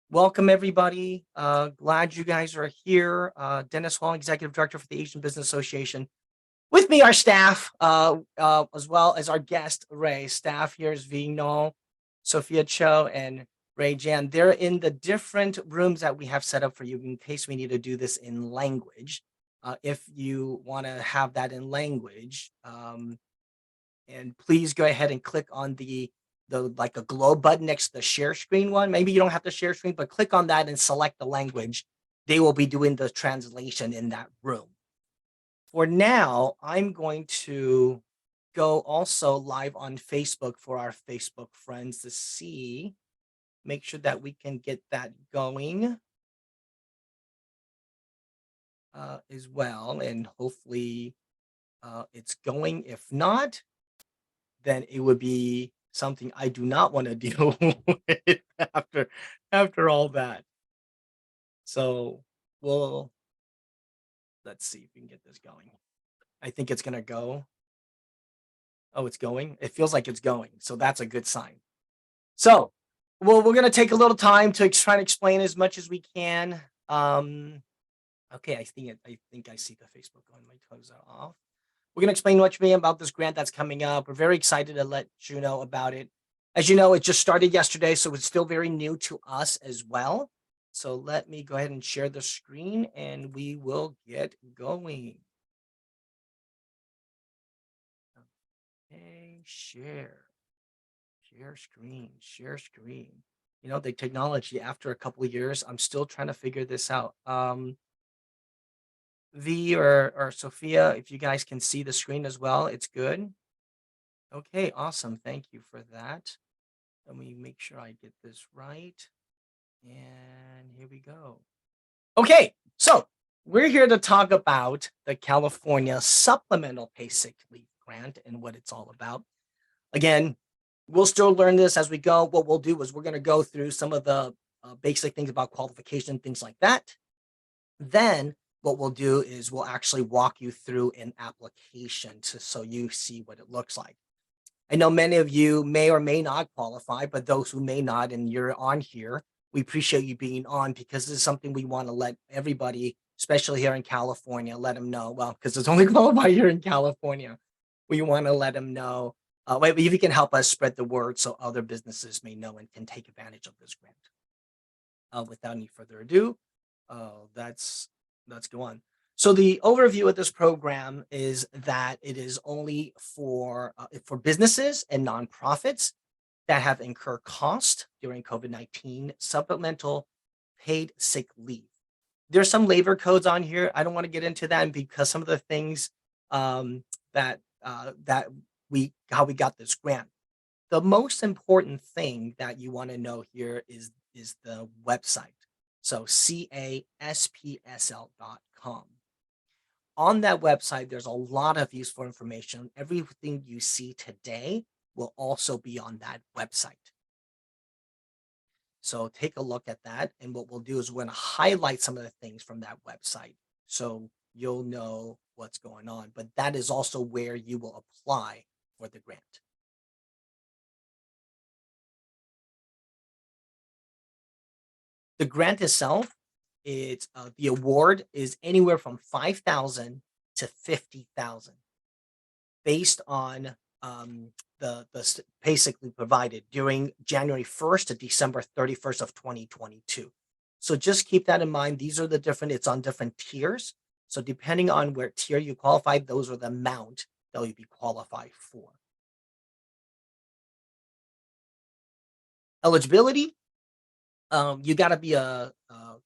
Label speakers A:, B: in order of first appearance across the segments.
A: Welcome, everybody. Glad you guys are here. Dennis Hall, Executive Director for the Asian Business Association. With me, our staff, as well as our guest, Ray. Staff here is Vino, Sophia Cho, and Ray Jan. They're in the different rooms that we have set up for you in case we need to do this in language. If you want to have that in language, and please go ahead and click on the like a globe button next to the share screen one. Maybe you don't have to share screen, but click on that and select the language. They will be doing the translation in that room. For now, I'm going to go also live on Facebook for our Facebook friends to see, make sure that we can get that going as well. And hopefully it's going. If not, then it would be something I do not want to deal with after all that. So let's see if we can get this going. I think it's gonna go. Oh, it's going. It feels like it's going. So that's a good sign. So we're gonna take a little time to try and explain as much as we can. Okay, I think I see the Facebook going. My toes are off. We're going to explain much more about this grant that's coming up. We're very excited to let you know about it. As you know, it just started yesterday, so it's still very new to us as well. So let me go ahead and share the screen and we will get going. Okay, share screen. You know, the technology after a couple of years, I'm still trying to figure this out. V or Sophia, if you guys can see the screen as well, it's good. Okay, awesome. Thank you for that. Let me make sure I get this right. And here we go. Okay, so we're here to talk about the California Supplemental Pay Sick Leave Grant and what it's all about. Again, we'll still learn this as we go. What we'll do is we're going to go through some of the basic things about qualification, things like that. Then what we'll do is we'll actually walk you through an application so you see what it looks like. I know many of you may or may not qualify, but those who may not and you're on here, we appreciate you being on because this is something we want to let everybody, especially here in California, let them know. Well, because it's only qualified here in California. We want to let them know. If you can help us spread the word so other businesses may know and can take advantage of this grant. Without any further ado, let's go on. So the overview of this program is that it is only for businesses and nonprofits that have incurred cost during COVID-19 supplemental paid sick leave. There's some labor codes on here. I don't want to get into that because some of the things that how we got this grant. The most important thing that you want to know here is the website. So caspsl.com. On that website, there's a lot of useful information. Everything you see today will also be on that website. So take a look at that. And what we'll do is we're going to highlight some of the things from that website so you'll know what's going on. But that is also where you will apply for the grant. The grant itself, it's the award is anywhere from 5,000 to 50,000 based on the basically provided during January 1st to December 31st of 2022. So just keep that in mind. These are the different, it's on different tiers. So depending on where tier you qualify, those are the amount that you'll be qualified for. Eligibility, you got to be a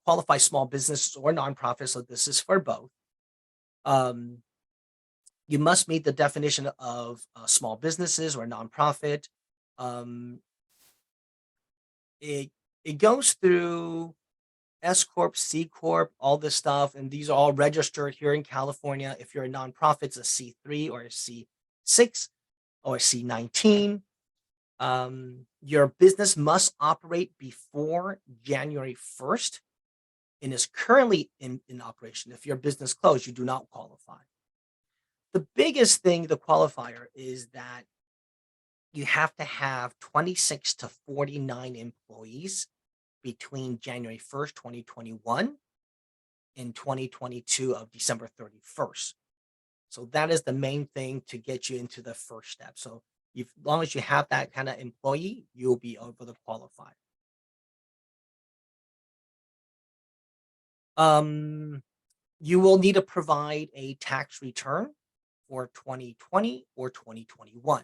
A: qualified small business or nonprofit. So this is for both. You must meet the definition of small businesses or nonprofit. It goes through S Corp, C Corp, all this stuff, and these are all registered here in California. If you're a nonprofit, it's a C3 or a C6 or a C19. Your business must operate before January 1st and is currently in operation. If your business closed, you do not qualify. The biggest thing, the qualifier, is that you have to have 26 to 49 employees between January 1st, 2021 and 2022 of December 31st. So that is the main thing to get you into the first step. So as long as you have that kind of employee, you'll be able to qualify. Um, you will need to provide a tax return for 2020 or 2021.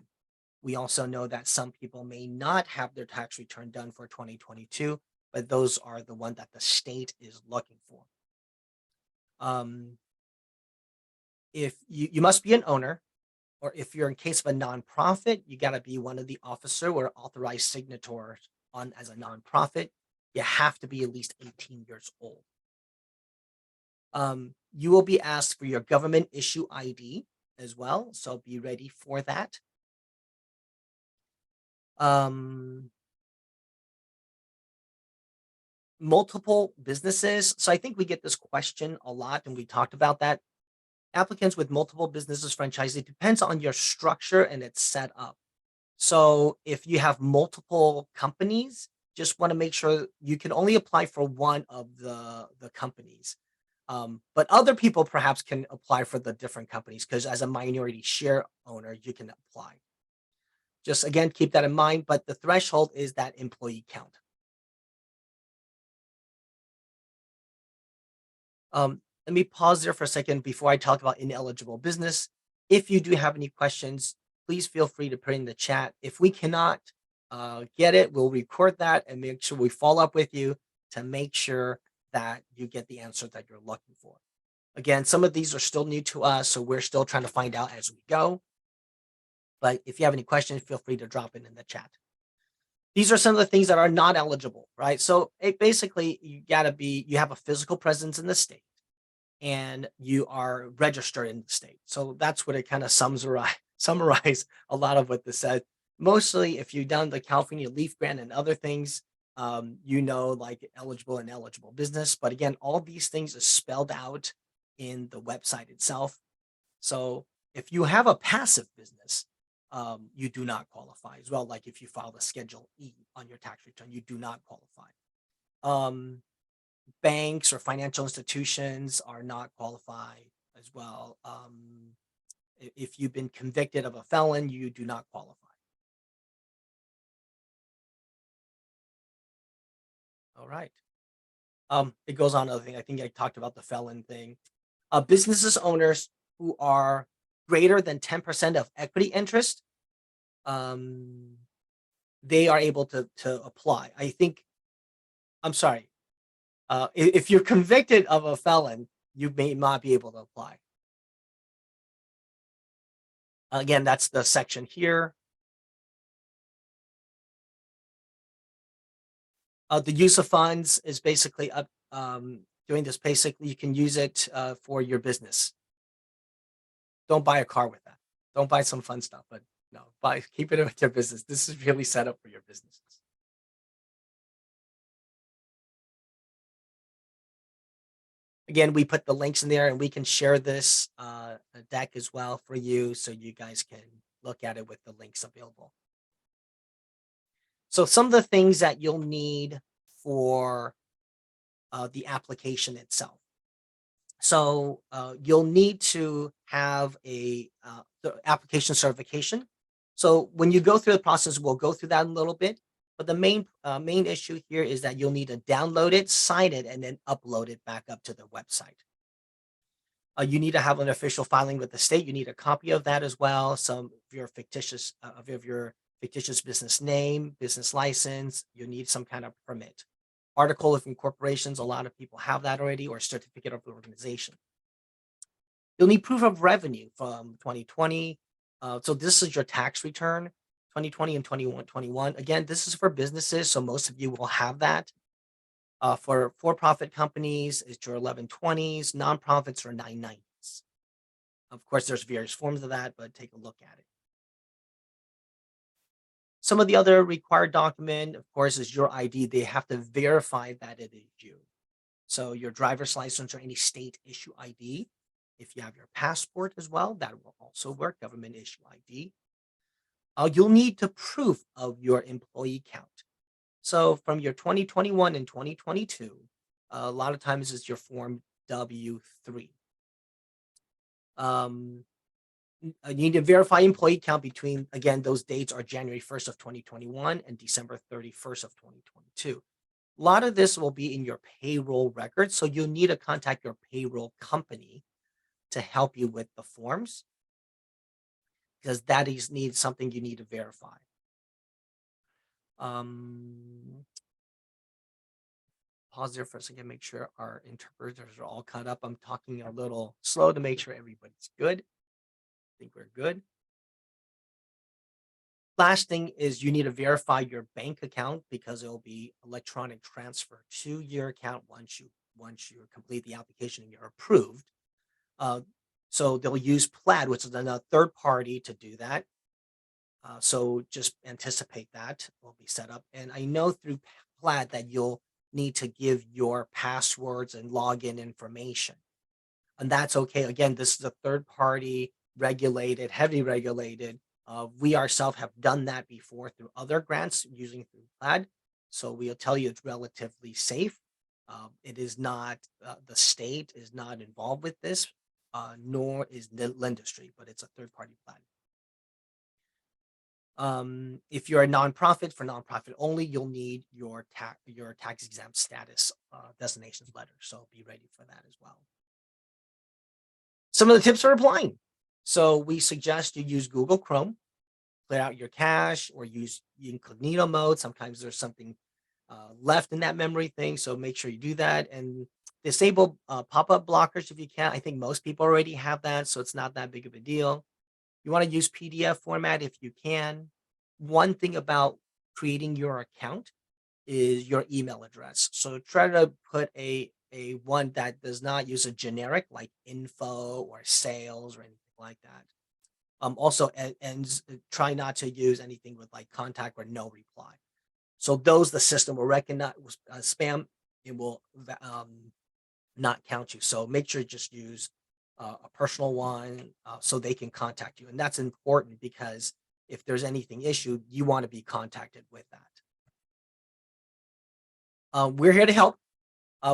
A: We also know that some people may not have their tax return done for 2022, but those are the one that the state is looking for. Um, if you must be an owner, or if you're in case of a nonprofit, you got to be one of the officer or authorized signatories on as a nonprofit. You have to be at least 18 years old. You will be asked for your government issue ID as well, so be ready for that. Um, multiple businesses. So I think we get this question a lot, and we talked about that. Applicants with multiple businesses franchise, it depends on your structure and its setup. So if you have multiple companies, just want to make sure you can only apply for one of the companies. But other people perhaps can apply for the different companies because as a minority share owner, you can apply. Just again, keep that in mind. But the threshold is that employee count. Let me pause there for a second before I talk about ineligible business. If you do have any questions, please feel free to put in the chat. If we cannot get it, we'll record that and make sure we follow up with you to make sure that you get the answer that you're looking for. Again, some of these are still new to us, so we're still trying to find out as we go. But if you have any questions, feel free to drop it in the chat. These are some of the things that are not eligible, right? So basically, you have a physical presence in the state and you are registered in the state. So that's what it kind of summarize a lot of what this says. Mostly, if you've done the California Leaf Grant and other things, like eligible and ineligible business. But again, all these things are spelled out in the website itself. So if you have a passive business, you do not qualify as well. Like if you file a Schedule E on your tax return, you do not qualify. Banks or financial institutions are not qualified as well. If you've been convicted of a felon, you do not qualify. All right. It goes on other thing. I think I talked about the felon thing. Businesses owners who are greater than 10% of equity interest, um, they are able to apply. I'm sorry. If you're convicted of a felon, you may not be able to apply. Again, that's the section here. The use of funds is basically doing this. Basically, you can use it for your business. Don't buy a car with that. Don't buy some fun stuff, but no, keep it with your business. This is really set up for your businesses. Again, we put the links in there and we can share this deck as well for you so you guys can look at it with the links available. So some of the things that you'll need for the application itself. So you'll need to have the application certification. So when you go through the process, we'll go through that in a little bit. But the main issue here is that you'll need to download it, sign it, and then upload it back up to the website. You need to have an official filing with the state. You need a copy of that as well. Some of your fictitious business name, business license. You need some kind of permit. Article of incorporations. A lot of people have that already, or certificate of organization. You'll need proof of revenue from 2020. So this is your tax return, 2020 and 2021. Again, this is for businesses, so most of you will have that. For-profit companies, it's your 1120s. Nonprofits are 990s. Of course, there's various forms of that, but take a look at it. Some of the other required document, of course, is your ID. They have to verify that it is you. So your driver's license or any state issue ID. If you have your passport as well, that will also work, government issue ID. You'll need the proof of your employee count. So from your 2021 and 2022, a lot of times it's your form W-3. Um, you need to verify employee count between, again, those dates are January 1st of 2021 and December 31st of 2022. A lot of this will be in your payroll record, so you'll need to contact your payroll company to help you with the forms because that is needs something you need to verify. Um, Pause there for a second, make sure our interpreters are all caught up. I'm talking a little slow to make sure everybody's good. I think we're good. Last thing is you need to verify your bank account because it'll be electronic transfer to your account once you complete the application and you're approved. Uh, so they'll use Plaid, which is another third party to do that. So just anticipate that will be set up. And I know through Plaid that you'll need to give your passwords and login information. And that's okay. Again, this is a third party regulated, heavily regulated. We ourselves have done that before through other grants using through Plaid. So we'll tell you it's relatively safe. It is not, the state is not involved with this, nor is the industry, but it's a third party Plaid. If you're a nonprofit, for nonprofit only, you'll need your tax exempt status designations letter. So be ready for that as well. Some of the tips for applying. So we suggest you use Google Chrome, clear out your cache, or use incognito mode. Sometimes there's something left in that memory thing, so make sure you do that. And disable pop-up blockers if you can. I think most people already have that, so it's not that big of a deal. You want to use PDF format if you can. One thing about creating your account is your email address. So try to put a one that does not use a generic like info or sales or anything like that. Also, and try not to use anything with like contact or no reply. So those the system will recognize spam. It will not count you. So make sure you just use a personal one so they can contact you. And that's important because if there's anything issued, you want to be contacted with that. We're here to help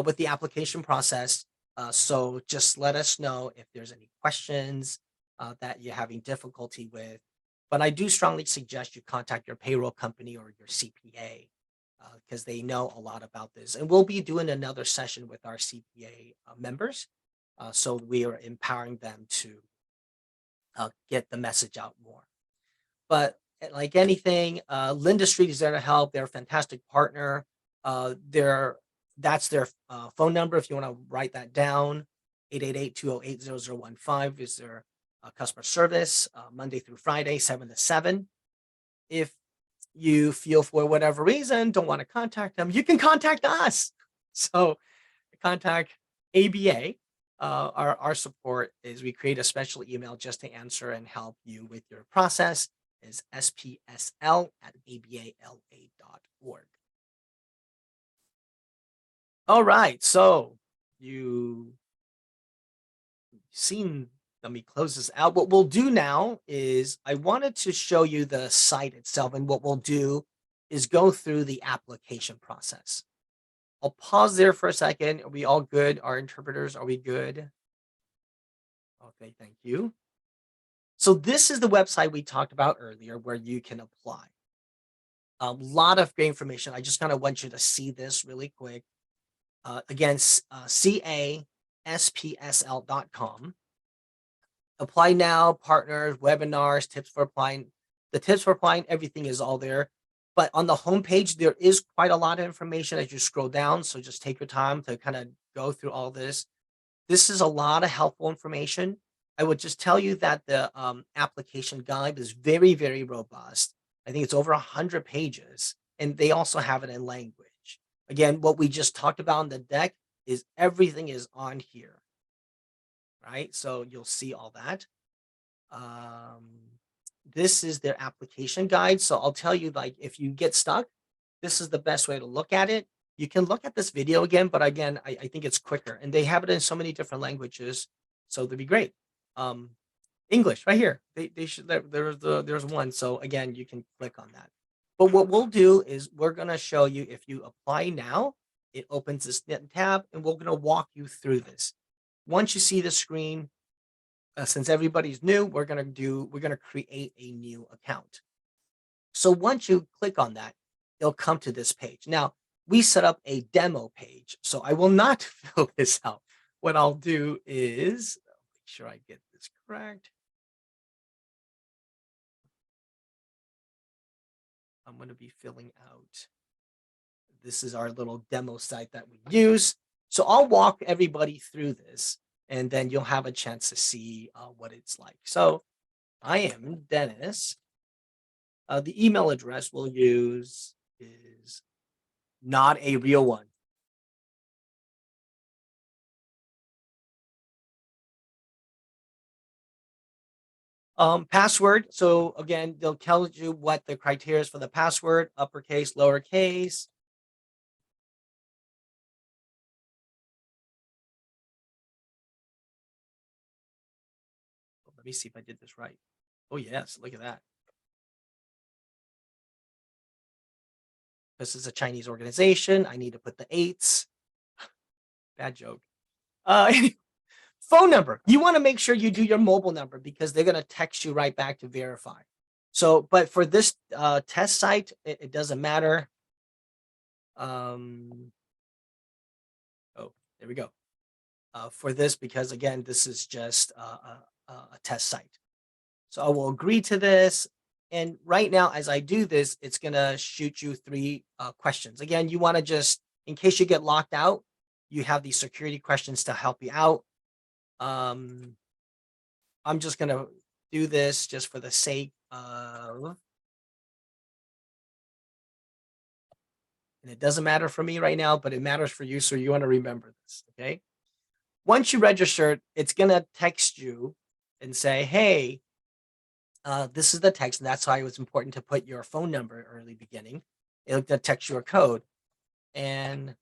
A: with the application process. So just let us know if there's any questions that you're having difficulty with. But I do strongly suggest you contact your payroll company or your CPA because they know a lot about this. And we'll be doing another session with our CPA members. So we are empowering them to get the message out more. But like anything, Linda Street is there to help. They're a fantastic partner. That's their phone number if you want to write that down. 888-208-0015 is their customer service, Monday through Friday, 7 to 7. If you feel for whatever reason don't want to contact them, you can contact us. So contact ABA. Our support is we create a special email just to answer and help you with your process is spsl@abala.org. All right, so you seen, let me close this out. What we'll do now is I wanted to show you the site itself, and what we'll do is go through the application process. I'll pause there for a second. Are we all good? Our interpreters, are we good? Okay, thank you. So this is the website we talked about earlier where you can apply. A lot of great information. I just kind of want you to see this really quick. Again, caspsl.com. Apply now, partners, webinars, tips for applying. The tips for applying, everything is all there. But on the homepage, there is quite a lot of information as you scroll down. So just take your time to kind of go through all this. This is a lot of helpful information. I would just tell you that the application guide is very, very robust. I think it's over 100 pages, and they also have it in language. Again, what we just talked about on the deck is everything is on here, right? So you'll see all that. This is their application guide. So I'll tell you, like, if you get stuck, this is the best way to look at it. You can look at this video again, but again, I think it's quicker, and they have it in so many different languages. So they'd be great. English right here. They should, there's one. So again, you can click on that. But what we'll do is we're going to show you if you apply now, it opens this tab and we're going to walk you through this. Once you see the screen, since everybody's new, we're going to create a new account. So once you click on that, it'll come to this page. Now, we set up a demo page, so I will not fill this out. What I'll do is make sure I get this correct. I'm going to be filling out. This is our little demo site that we use. So I'll walk everybody through this, and then you'll have a chance to see what it's like. So I am Dennis. The email address we'll use is not a real one. Password. So again, they'll tell you what the criteria is for the password, uppercase, lowercase. Let me see if I did this right. Oh yes, look at that. This is a Chinese organization. I need to put the 8s. Bad joke. Phone number. You want to make sure you do your mobile number because they're going to text you right back to verify. So, but for this test site, it doesn't matter. Oh, there we go. For this, because again, this is just a test site. So I will agree to this. And right now, as I do this, it's going to shoot you 3 questions. Again, you want to just, in case you get locked out, you have these security questions to help you out. I'm just going to do this just for the sake of, and it doesn't matter for me right now, but it matters for you. So you want to remember this. Okay. Once you register, it's going to text you and say, hey, this is the text. And that's why it was important to put your phone number early beginning. It'll text you a code. And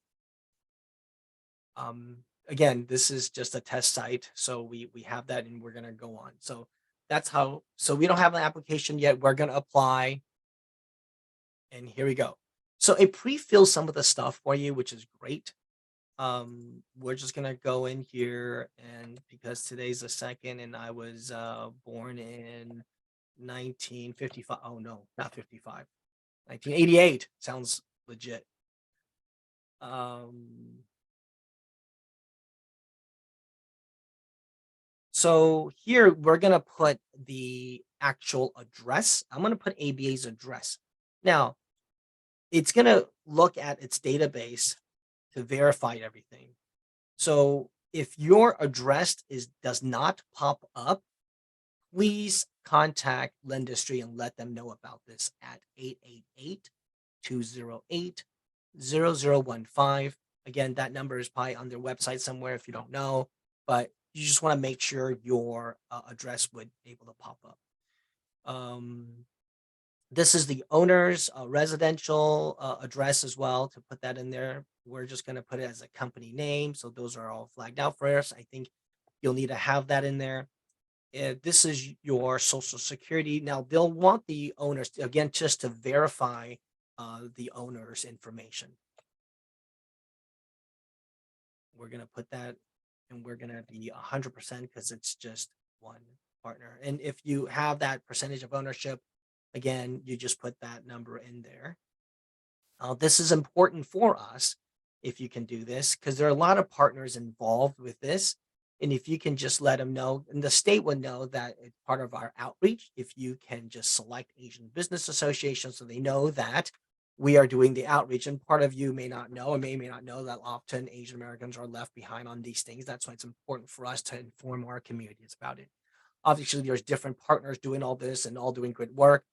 A: again, this is just a test site. So we have that and we're going to go on. So that's how, so we don't have an application yet. We're going to apply. And here we go. So it pre-fills some of the stuff for you, which is great. We're just going to go in here, and because today's the 2nd and I was born in 1955. Oh no, not 55. 1988 sounds legit. So here we're going to put the actual address. I'm going to put ABA's address. Now, it's going to look at its database to verify everything. So if your address does not pop up, please contact Lendistry and let them know about this at 888-208-0015. Again, that number is probably on their website somewhere if you don't know, but you just want to make sure your address would be able to pop up. This is the owner's residential address as well, to put that in there. We're just going to put it as a company name. So those are all flagged out for us. I think you'll need to have that in there. This is your social security. Now they'll want the owners, again, just to verify the owner's information. We're going to put that, and we're going to be 100% because it's just one partner. And if you have that percentage of ownership, again, you just put that number in there. This is important for us if you can do this, because there are a lot of partners involved with this. And if you can just let them know, and the state would know that it's part of our outreach, if you can just select Asian Business Association so they know that we are doing the outreach. And part of you may not know, and may not know that often Asian Americans are left behind on these things. That's why it's important for us to inform our communities about it. Obviously, there's different partners doing all this and all doing good work.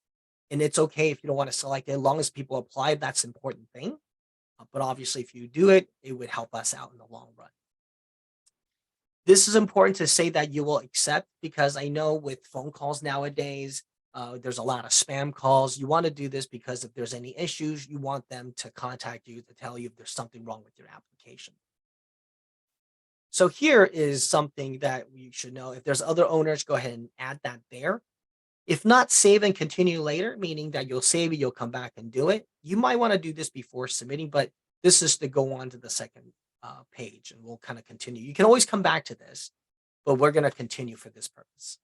A: And it's okay if you don't want to select it, as long as people apply, that's an important thing. But obviously, if you do it, it would help us out in the long run. This is important to say that you will accept, because I know with phone calls nowadays, there's a lot of spam calls. You want to do this because if there's any issues, you want them to contact you to tell you if there's something wrong with your application. So here is something that we should know. If there's other owners, go ahead and add that there. If not, save and continue later, meaning that you'll save it, you'll come back and do it. You might want to do this before submitting, but this is to go on to the second page, and we'll kind of continue. You can always come back to this, but we're going to continue for this purpose.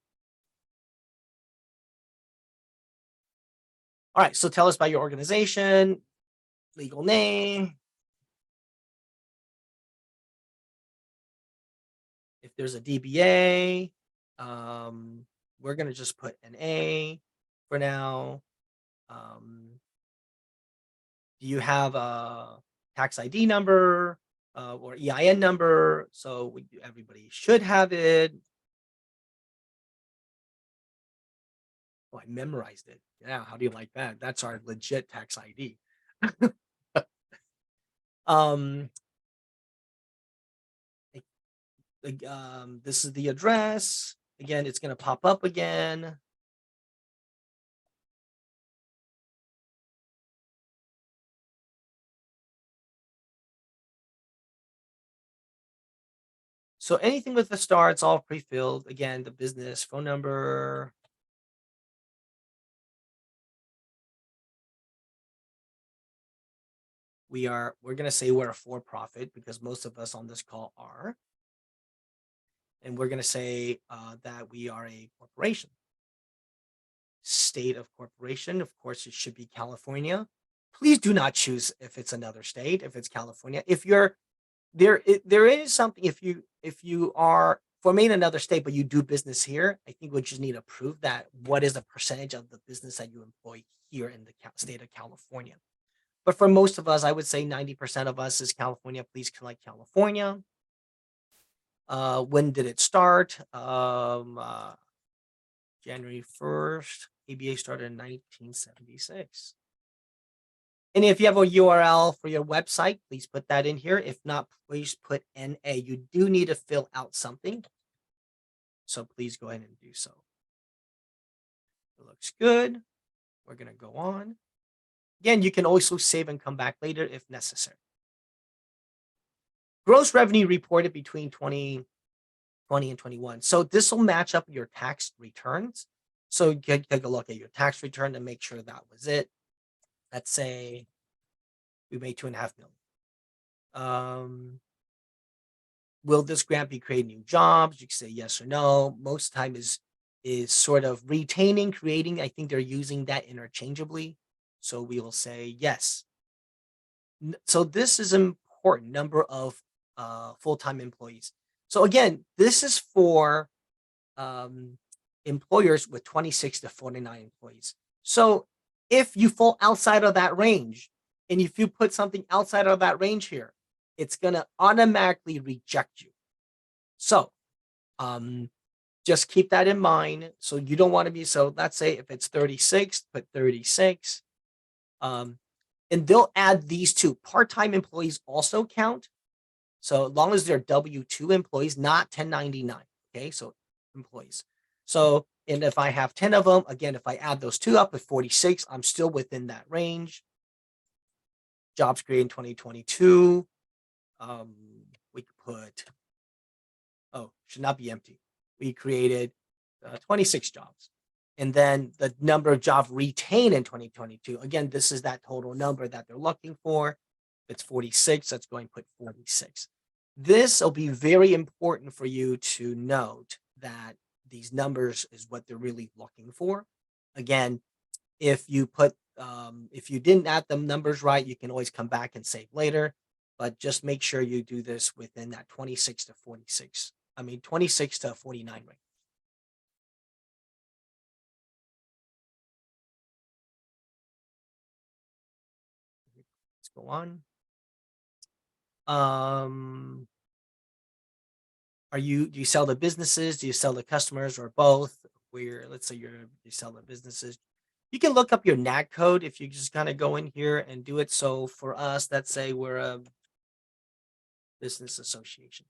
A: All right, so tell us about your organization, legal name. If there's a DBA, we're going to just put an A for now. Do you have a tax ID number or EIN number? So everybody should have it. Oh, I memorized it. Yeah, how do you like that? That's our legit tax ID. um, this is the address. Again, it's going to pop up again. So anything with the star, it's all pre-filled. Again, the business phone number. We're going to say we're a for-profit because most of us on this call are. And we're going to say that we are a corporation. State of corporation, of course, it should be California. Please do not choose if it's another state, if it's California. If you're there is something, if you are from another state but you do business here, I think we just need to prove that what is the percentage of the business that you employ here in the state of California. But for most of us, I would say 90% of us is California. Please select California. When did it start? January 1st. ABA started in 1976. And if you have a URL for your website, please put that in here. If not, please put NA. You do need to fill out something. So please go ahead and do so. It looks good. We're going to go on. Again, you can also save and come back later if necessary. Gross revenue reported between 2020 and 21. So this will match up your tax returns. So take a look at your tax return and make sure that was it. Let's say we made $2.5 million. Will this grant be creating new jobs? You can say yes or no. Most time is sort of retaining, creating. I think they're using that interchangeably. So we will say yes. So this is important, number of full-time employees. So again, this is for employers with 26 to 49 employees. So if you fall outside of that range, and if you put something outside of that range here, it's going to automatically reject you. So just keep that in mind. So you don't want to be, so let's say if it's 36, put 36. And they'll add these two. Part-time employees also count. So as long as they're W-2 employees, not 1099. Okay, so employees. So, and if I have 10 of them, again, if I add those two up with 46, I'm still within that range. Jobs created in 2022. We could put, should not be empty. We created 26 jobs. And then the number of jobs retained in 2022. Again, this is that total number that they're looking for. If it's 46, let's go and put 46. This will be very important for you to note that these numbers is what they're really looking for. Again, if you put, if you didn't add the numbers right, you can always come back and save later, but just make sure you do this within that 26 to 46. I mean, 26 to 49 range. Let's go on. Do you sell to businesses? Do you sell to customers or both? Where, let's say you sell to businesses. You can look up your NAG code if you just kind of go in here and do it. So for us, let's say we're a business association.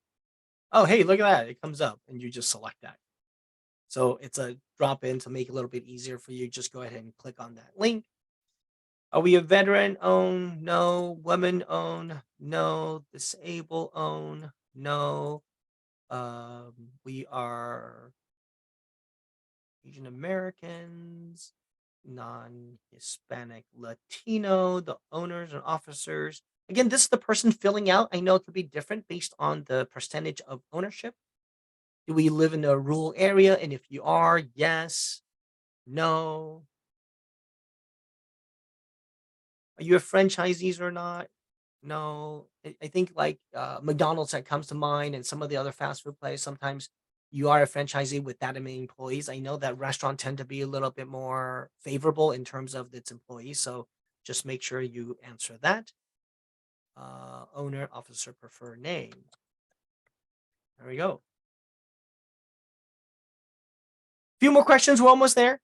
A: Oh, hey, look at that. It comes up and you just select that. So it's a drop in to make it a little bit easier for you. Just go ahead and click on that link. Are we a veteran owned? No. Women owned? No. Disabled owned? No. We are Asian Americans, non-Hispanic, Latino, the owners and officers. Again, this is the person filling out. I know it could be different based on the percentage of ownership. Do we live in a rural area? And if you are, yes, no. Are you a franchisees or not? No. I think like McDonald's that comes to mind and some of the other fast food places, sometimes you are a franchisee with that many employees. I know that restaurants tend to be a little bit more favorable in terms of its employees. So just make sure you answer that. Owner, officer, prefer name. There we go. Few more questions. We're almost there.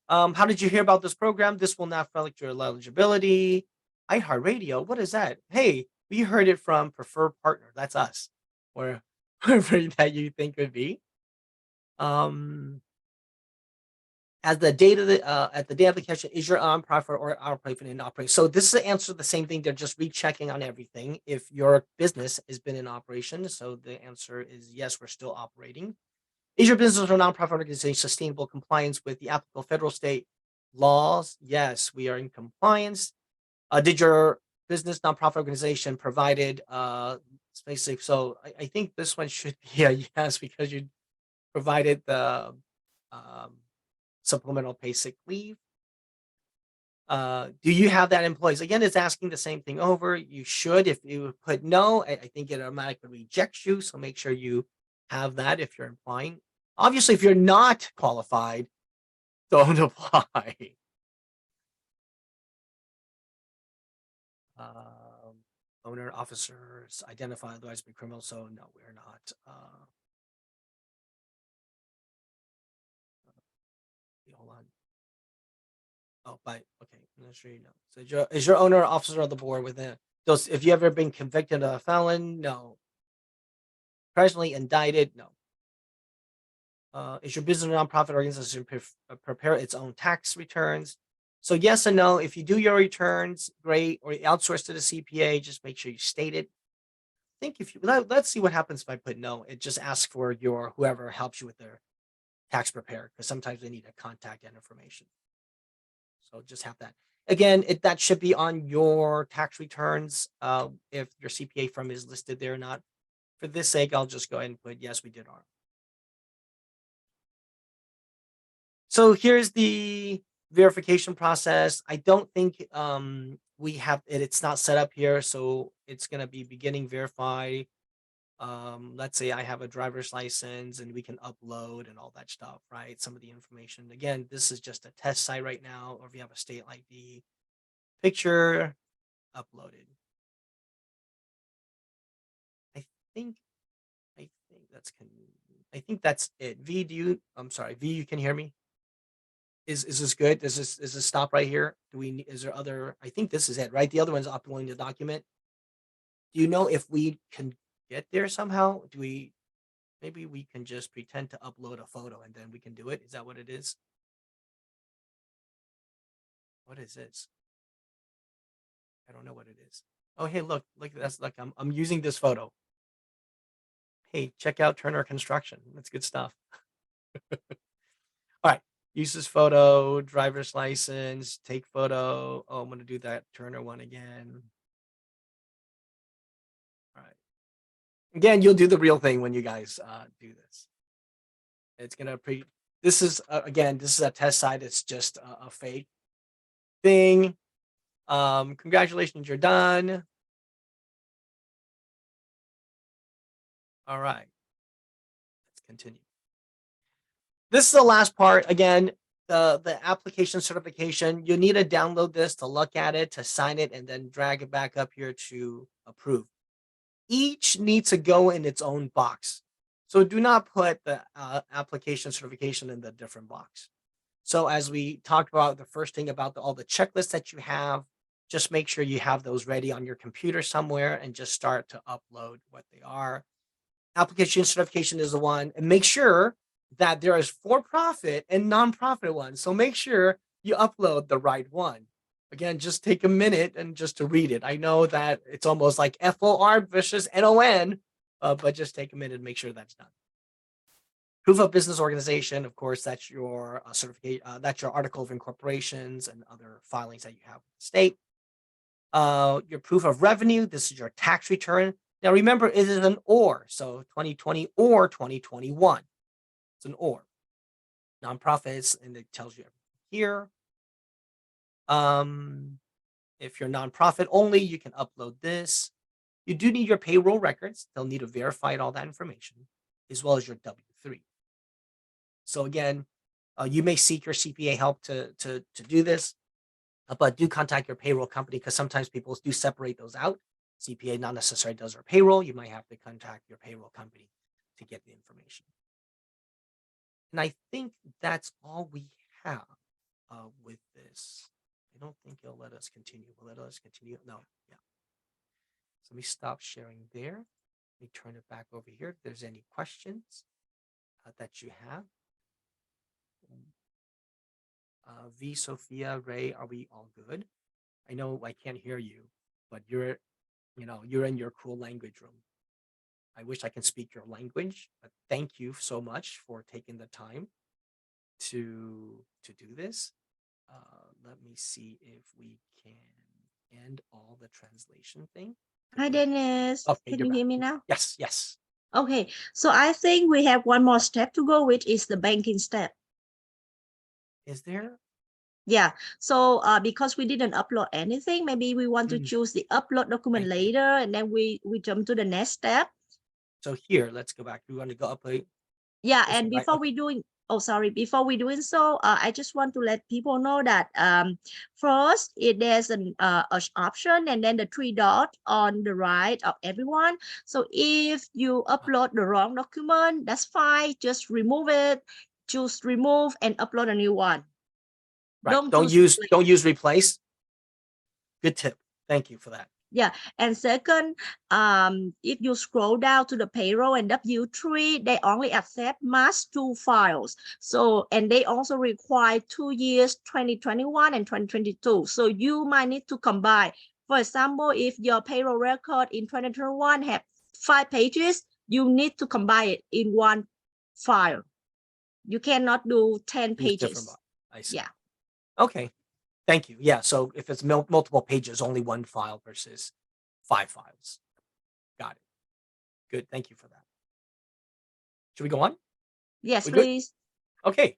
A: How did you hear about this program? This will not affect your eligibility. iHeartRadio, what is that? Hey, we heard it from preferred partner. That's us. Or whoever that you think would be. Um, as the date of the at the day of application, is your nonprofit or operating in operation? So this is the answer to the same thing. They're just rechecking on everything. If your business has been in operation, so the answer is yes, we're still operating. Is your business or nonprofit organization sustainable compliance with the applicable federal state laws? Yes, we are in compliance. Did your business nonprofit organization provided basic? So I think this one should be a yes because you provided the um, supplemental pay sick leave. Do you have that in place? Again, it's asking the same thing over. You should. If you put no, I think it automatically rejects you. So make sure you have that if you're applying. Obviously, if you're not qualified, don't apply. Um, owner, officers, identify otherwise be criminal. So no, we're not. Hold on. Oh, by okay. I'm not sure you know. So is your owner or officer of the board within those? If you ever been convicted of a felon, no. Presently indicted, no. Is your business or nonprofit organization prepare its own tax returns? So yes and no. If you do your returns, great. Or you outsource to the CPA, just make sure you state it. I think if you let's see what happens if I put no. It just asks for your whoever helps you with their tax prepare because sometimes they need a contact and information. So just have that. Again, that should be on your tax returns if your CPA firm is listed there or not. For this sake, I'll just go ahead and put yes, we did our. So here's the verification process. I don't think we have it. It's not set up here, so it's gonna be beginning verify. Let's say I have a driver's license and we can upload and all that stuff, right? Some of the information. Again, this is just a test site right now, or if you have a state ID, picture uploaded. I think I think I think that's it. V, do you I'm sorry, V, you can hear me? Is this good? Is this stop right here? Is there other I think this is it, right? The other one's uploading the document. Do you know if we can get there somehow? Maybe we can just pretend to upload a photo and then we can do it. Is that what it is? What is this? I don't know what it is. Oh, hey, look, that's like I'm using this photo. Hey, check out Turner Construction. That's good stuff. All right. Use this photo, driver's license, take photo. Oh, I'm gonna do that Turner one again. All right. Again, you'll do the real thing when you guys do this. It's gonna pre. This is again, this is a test site. It's just a fake thing. Congratulations, you're done. All right. Let's continue. This is the last part. Again, the application certification. You need to download this to look at it, to sign it, and then drag it back up here to approve. Each needs to go in its own box. So do not put the application certification in the different box. So as we talked about the first thing about all the checklists that you have, just make sure you have those ready on your computer somewhere and just start to upload what they are. Application certification is the one, and make sure that there is for-profit and nonprofit ones. So make sure you upload the right one. Again, just take a minute and just to read it. I know that it's almost like FOR versus NON, but just take a minute and make sure that's done. Proof of business organization, of course, that's your certificate. That's your article of incorporations and other filings that you have with the state. Your proof of revenue. This is your tax return. Now, remember, it is an or. So 2020 or 2021. It's an or. Nonprofits, and it tells you here. If you're nonprofit only, you can upload this. You do need your payroll records. They'll need to verify all that information, as well as your W-3. So again, you may seek your CPA help to do this, but do contact your payroll company because sometimes people do separate those out. CPA not necessarily does our payroll. You might have to contact your payroll company to get the information. And I think that's all we have with this. I don't think it'll let us continue. Will it let us continue? No. Yeah. So let me stop sharing there. Let me turn it back over here if there's any questions that you have. V, Sophia, Ray, are we all good? I know I can't hear you, but you're in your cool language room. I wish I can speak your language, but thank you so much for taking the time to do this. Let me see if we can end all the translation thing.
B: Hi, Dennis.
A: Okay,
B: Can
A: you're
B: you hear
A: back.
B: me now?
A: Yes, yes.
B: Okay, so I think we have one more step to go, which is the banking step.
A: Is there?
B: Yeah, so because we didn't upload anything, maybe we want to choose the upload document later, and then we jump to the next step.
A: So here, let's go back. We want to go upload.
B: Yeah, and before we doing, before we doing so, I just want to let people know that first there's an option and then the 3 dots on the right of everyone. So if you upload the wrong document, that's fine. Just remove it, choose remove and upload a new one.
A: Right. Don't use replace. Good tip. Thank you for that.
B: Yeah, and second, if you scroll down to the payroll and W-3, they only accept mass 2 files. So, and they also require 2 years, 2021 and 2022. So you might need to combine. For example, if your payroll record in 2021 have 5 pages, you need to combine it in one file. You cannot do 10 pages.
A: I see.
B: Yeah.
A: Okay. Thank you. Yeah. So if it's multiple pages, only one file versus 5 files. Got it. Good. Thank you for that. Should we go on?
B: Yes, please.
A: Okay.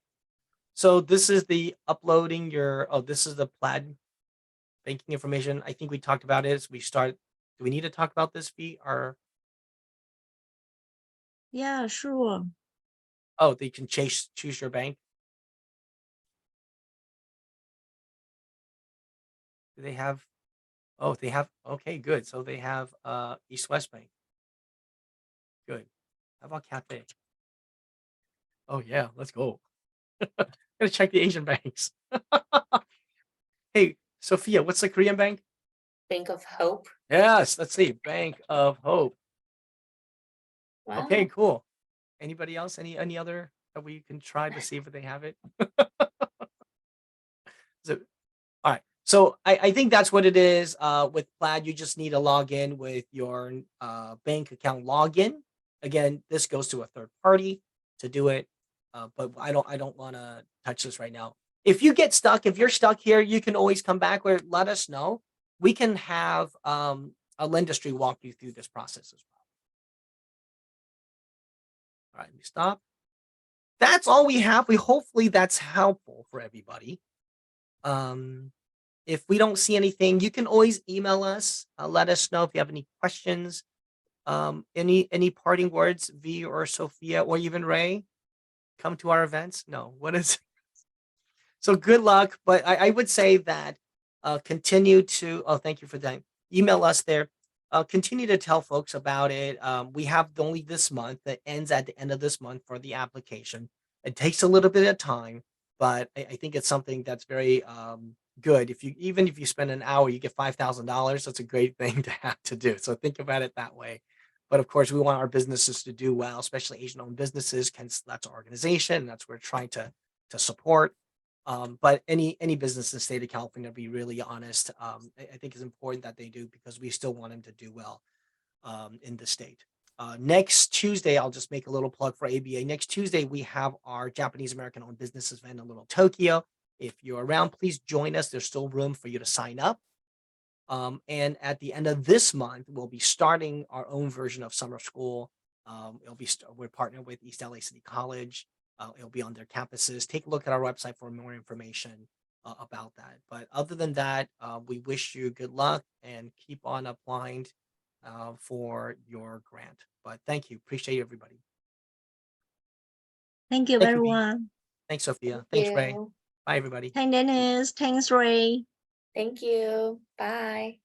A: So this is the uploading your, this is the Plaid banking information. I think we talked about it as we start. Do we need to talk about this fee or?
B: Yeah, sure.
A: Oh, they can choose your bank. Do they have? Oh, they have. Okay, good. So they have East West Bank. Good. How about Cathay? Oh yeah, let's go. Gotta check the Asian banks. Hey, Sophia, what's the Korean bank?
C: Bank of Hope.
A: Yes, let's see. Bank of Hope.
C: Wow.
A: Okay, cool. Anybody else? Any other that we can try to see if they have it? So, all right. So I think that's what it is. With Plaid, you just need to log in with your bank account login. Again, this goes to a third party to do it, but I don't want to touch this right now. If you get stuck, if you're stuck here, you can always come back or let us know. We can have a Lendistry walk you through this process as well. All right, let me stop. That's all we have. Hopefully that's helpful for everybody. If we don't see anything, you can always email us. Let us know if you have any questions. Any parting words, V or Sophia or even Ray? Come to our events? No. What is? So good luck. But I would say that continue to. Oh, thank you for that. Email us there. Continue to tell folks about it. We have only this month that ends at the end of this month for the application. It takes a little bit of time, but I think it's something that's very good. Even if you spend an hour, you get $5,000. That's a great thing to have to do. So think about it that way. But of course, we want our businesses to do well, especially Asian-owned businesses. That's our organization. That's what we're trying to support. But any business in the state of California, to be really honest, I think it's important that they do because we still want them to do well in the state. Next Tuesday, I'll just make a little plug for ABA. Next Tuesday, we have our Japanese American owned business event in Little Tokyo. If you're around, please join us. There's still room for you to sign up. And at the end of this month, we'll be starting our own version of summer school. We're partnered with East LA City College. It'll be on their campuses. Take a look at our website for more information about that. But other than that, we wish you good luck and keep on applying for your grant. But thank you. Appreciate everybody.
B: Thank you,
A: Thank you, Dee.
B: everyone.
A: Thanks, Sophia.
C: Thank
A: Thanks, Ray.
C: you.
A: Bye, everybody.
B: Thanks, Dennis. Thanks, Ray.
C: Thank you. Bye.